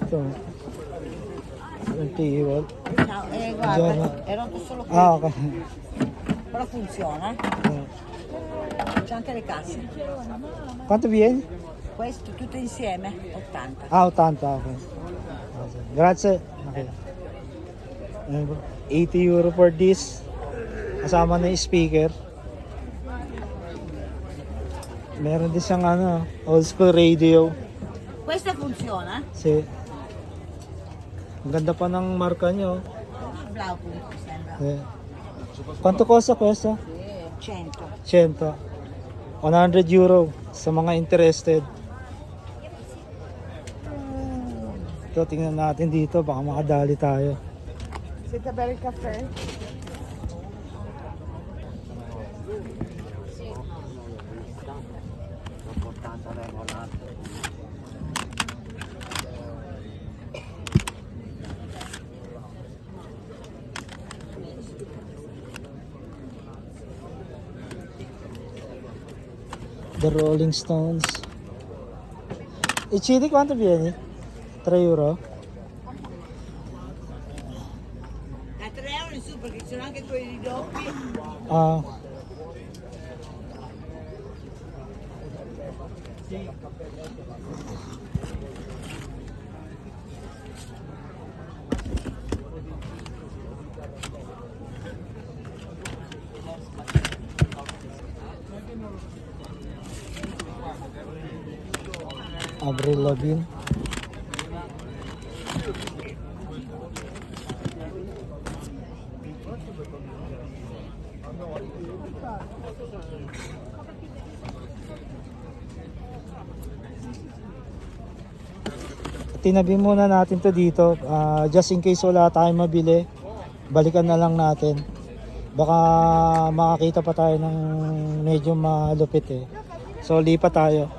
Ito. 20 euro. Ciao, guarda, Buongiorno. è rotto solo qui, Ah, ok. però funziona. C'è anche le casse. Quanto viene? Questo tutto insieme, 80. Ah, 80, ok. Grazie. Okay. Ayan po. 80 euro for this. Kasama na yung speaker. Meron din siyang ano, old school radio. Questa funziona? Kasi, ang ganda pa ng marka nyo. Blau mi sembra. Eh. Quanto costa questo? 100. 100. 100 euro sa mga interested. Ito, tingnan natin dito. Baka makadali tayo. Siete bere il caffè? The Rolling Stones. I CD quanto viene? 3 euro? A 3 euro in su perché ci sono anche quelli doppi. Ah. Avril Lavigne. Tinabi muna natin to dito just in case wala tayong mabili, balikan na lang natin, baka makakita pa tayo ng medyo malupit eh, so lipat tayo.